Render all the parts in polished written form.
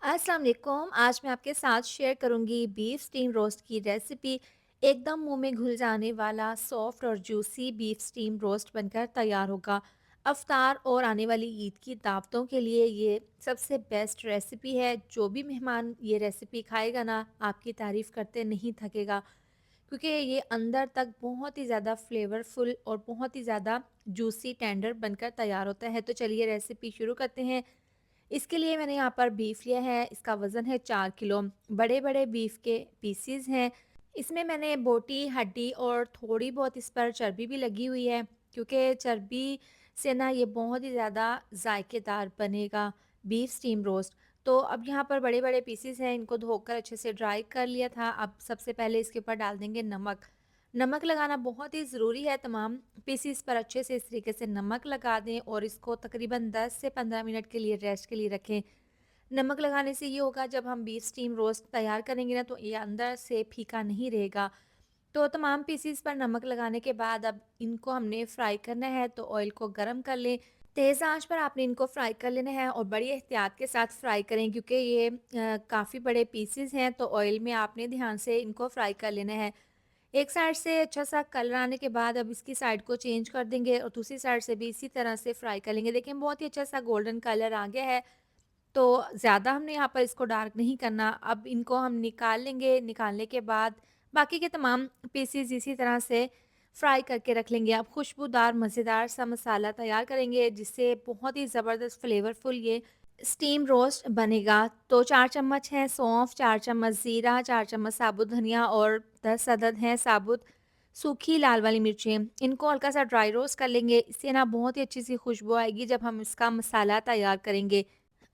अस्सलाम वालेकुम। आज मैं आपके साथ शेयर करूंगी बीफ स्टीम रोस्ट की रेसिपी। एकदम मुंह में घुल जाने वाला सॉफ्ट और जूसी बीफ स्टीम रोस्ट बनकर तैयार होगा। अफ्तार और आने वाली ईद की दावतों के लिए ये सबसे बेस्ट रेसिपी है। जो भी मेहमान ये रेसिपी खाएगा ना, आपकी तारीफ़ करते नहीं थकेगा, क्योंकि ये अंदर तक बहुत ही ज़्यादा फ्लेवरफुल और बहुत ही ज़्यादा जूसी टेंडर बनकर तैयार होता है। तो चलिए रेसिपी शुरू करते हैं। इसके लिए मैंने यहाँ पर बीफ लिया है, इसका वज़न है 4 किलो। बड़े-बड़े बीफ के पीसेज़ हैं। इसमें मैंने बोटी, हड्डी और थोड़ी बहुत इस पर चर्बी भी लगी हुई है, क्योंकि चर्बी से ना ये बहुत ही ज़्यादा ज़ायकेदार बनेगा बीफ स्टीम रोस्ट। तो अब यहाँ पर बड़े-बड़े पीसेज़ हैं, इनको धोकर अच्छे से ड्राई कर लिया था। अब सबसे पहले इसके ऊपर डाल देंगे नमक। नमक लगाना बहुत ही ज़रूरी है। तमाम पीसेस पर अच्छे से इस तरीके से नमक लगा दें और इसको तकरीबन 10 से 15 मिनट के लिए रेस्ट के लिए रखें। नमक लगाने से ये होगा, जब हम बीफ स्टीम रोस्ट तैयार करेंगे ना, तो ये अंदर से फीका नहीं रहेगा। तो तमाम पीसेस पर नमक लगाने के बाद अब इनको हमने फ्राई करना है। तो ऑयल को गर्म कर लें। तेज़ आंच पर आपने इनको फ्राई कर लेना है और बड़ी एहतियात के साथ फ्राई करें, क्योंकि ये काफ़ी बड़े पीसेस हैं। तो ऑयल में आपने ध्यान से इनको फ्राई कर लेना है। एक साइड से अच्छा-सा कलर आने के बाद अब इसकी साइड को चेंज कर देंगे और दूसरी साइड से भी इसी तरह से फ्राई कर लेंगे। देखिए बहुत ही अच्छा-सा गोल्डन कलर आ गया है। तो ज़्यादा हमने यहाँ पर इसको डार्क नहीं करना। अब इनको हम निकाल लेंगे। निकालने के बाद बाकी के तमाम पीसेज़ इसी तरह से फ्राई करके रख लेंगे। अब खुशबूदार मज़ेदार सा मसाला तैयार करेंगे, जिससे बहुत ही ज़बरदस्त फ्लेवरफुल ये स्टीम रोस्ट बनेगा। तो 4 चम्मच है सौंफ, 4 चम्मच ज़ीरा, 4 चम्मच साबुत धनिया और 10 अदद हैं साबुत सूखी लाल वाली मिर्चें। इनको हल्का-सा ड्राई रोस्ट कर लेंगे। इससे ना बहुत ही अच्छी-सी खुशबू आएगी जब हम इसका मसाला तैयार करेंगे।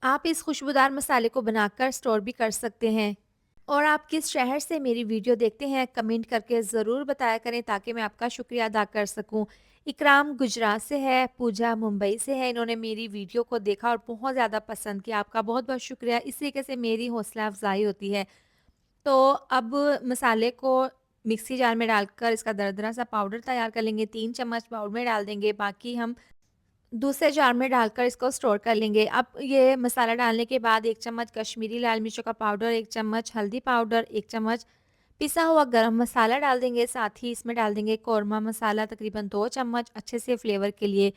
आप इस खुशबूदार मसाले को बनाकर स्टोर भी कर सकते हैं। और आप किस शहर से मेरी वीडियो देखते हैं, कमेंट करके ज़रूर बताया करें, ताकि मैं आपका शुक्रिया अदा कर सकूं। इकराम गुजरात से है, पूजा मुंबई से है। इन्होंने मेरी वीडियो को देखा और बहुत ज़्यादा पसंद किया। आपका बहुत-बहुत शुक्रिया। इस तरीके से मेरी हौसला अफ़ज़ाई होती है। तो अब मसाले को मिक्सी जार में डालकर इसका दरदरा सा पाउडर तैयार कर लेंगे। 3 चम्मच बाउल में डाल देंगे, बाकी हम दूसरे जार में डालकर इसको स्टोर कर लेंगे। अब ये मसाला डालने के बाद 1 चम्मच कश्मीरी लाल मिर्चों का पाउडर, 1 चम्मच हल्दी पाउडर, 1 चम्मच पिसा हुआ गरम मसाला डाल देंगे। साथ ही इसमें डाल देंगे कौरमा मसाला तकरीबन 2 चम्मच अच्छे से फ्लेवर के लिए।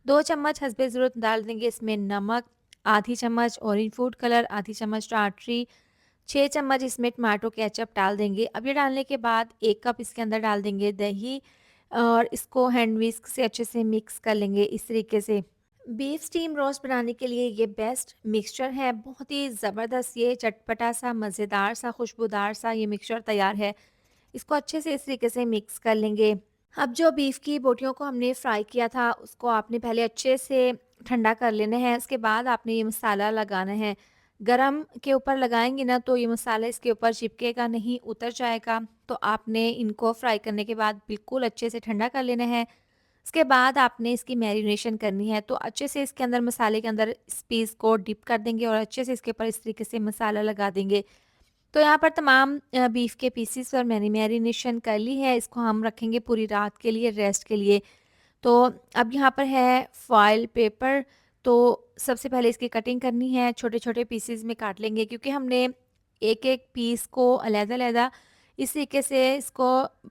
2 चम्मच हस्बे ज़रूरत डाल देंगे इसमें नमक, आधी चम्मच ऑरेंज फूड कलर, आधी चम्मच टाटरी, 6 चम्मच इसमें टमाटो केचप डाल देंगे। अब ये डालने के बाद 1 कप इसके अंदर डाल देंगे दही और इसको हैंड विस्क से अच्छे से मिक्स कर लेंगे इस तरीके से। बीफ स्टीम रोस्ट बनाने के लिए ये बेस्ट मिक्सचर है। बहुत ही ज़बरदस्त ये चटपटा सा, मज़ेदार सा, खुशबूदार सा ये मिक्सचर तैयार है। इसको अच्छे से इस तरीके से मिक्स कर लेंगे। अब जो बीफ की बोटियों को हमने फ्राई किया था, उसको आपने पहले अच्छे से ठंडा कर लेना है। उसके बाद आपने ये मसाला लगाना है। गरम के ऊपर लगाएँगे ना, तो ये मसाला इसके ऊपर चिपकेगा नहीं, उतर जाएगा। तो आपने इनको फ्राई करने के बाद बिल्कुल अच्छे से ठंडा कर लेना है। उसके बाद आपने इसकी मैरिनेशन करनी है। तो अच्छे से इसके अंदर मसाले के अंदर इस पीस को डिप कर देंगे और अच्छे से इसके ऊपर इस तरीके से मसाला लगा देंगे। तो यहाँ पर तमाम बीफ के पीसेस और मैंने मैरिनेशन कर ली है। इसको हम रखेंगे पूरी रात के लिए, रेस्ट के लिए। तो अब यहाँ पर है फॉइल पेपर। तो सबसे पहले इसकी कटिंग करनी है, छोटे-छोटे पीसेस में काट लेंगे, क्योंकि हमने एक-एक पीस को अलग-अलग इस तरीके से इसको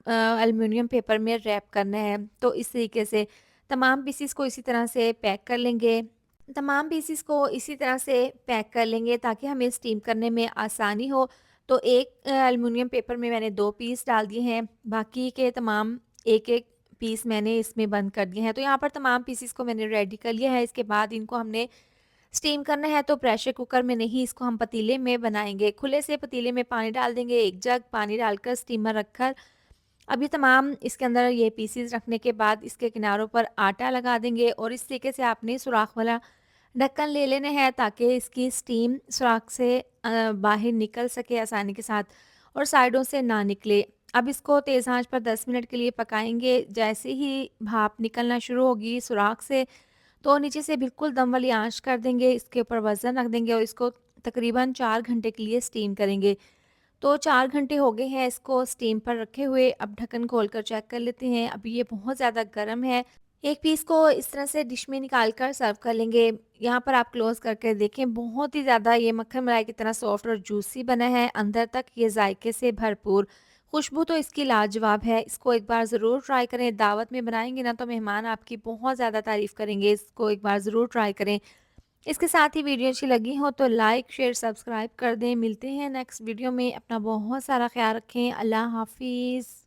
एल्युमिनियम पेपर में रैप करना है। तो इस तरीके से तमाम पीसेस को इसी तरह से पैक कर लेंगे। तमाम पीसेस को इसी तरह से पैक कर लेंगे, ताकि हमें स्टीम करने में आसानी हो। तो एक एल्युमिनियम पेपर में मैंने 2 पीस डाल दिए हैं, बाकी के तमाम एक-एक पीस मैंने इसमें बंद कर दिए हैं। तो यहाँ पर तमाम पीसेस को मैंने रेडी कर लिया है। इसके बाद इनको हमने स्टीम करना है। तो प्रेशर कुकर में नहीं, इसको हम पतीले में बनाएँगे। खुले से पतीले में पानी डाल देंगे, 1 जग पानी डालकर स्टीमर रखकर अब ये तमाम इसके अंदर ये पीसेस रखने के बाद इसके किनारों पर आटा लगा देंगे और इस तरीके से आपने सुराख वाला ढक्कन ले लेना है, ताकि इसकी स्टीम सुराख से बाहर निकल सके आसानी के साथ और साइडों से ना निकले। अब इसको तेज़ आंच पर 10 मिनट के लिए पकाएंगे। जैसे ही भाप निकलना शुरू होगी सुराख से, तो नीचे से बिल्कुल दम वाली आँच कर देंगे। इसके ऊपर वज़न रख देंगे और इसको तकरीबन 4 घंटे के लिए स्टीम करेंगे। तो 4 घंटे हो गए हैं इसको स्टीम पर रखे हुए। अब ढक्कन खोलकर चेक कर लेते हैं। अभी ये बहुत ज़्यादा गर्म है। एक पीस को इस तरह से डिश में निकाल कर सर्व कर लेंगे। यहाँ पर आप क्लोज़ करके देखें, बहुत ही ज़्यादा ये मक्खन मलाई की तरह सॉफ्ट और जूसी बना है, अंदर तक ये जायके से भरपूर। खुशबू तो इसकी लाजवाब है, इसको एक बार ज़रूर ट्राई करें। दावत में बनाएँगे ना तो मेहमान आपकी बहुत ज़्यादा तारीफ़ करेंगे, इसको एक बार ज़रूर ट्राई करें। इसके साथ ही वीडियो अच्छी लगी हो तो लाइक, शेयर, सब्सक्राइब कर दें। मिलते हैं नेक्स्ट वीडियो में, अपना बहुत सारा ख़्याल रखें। अल्लाह हाफ़िज़।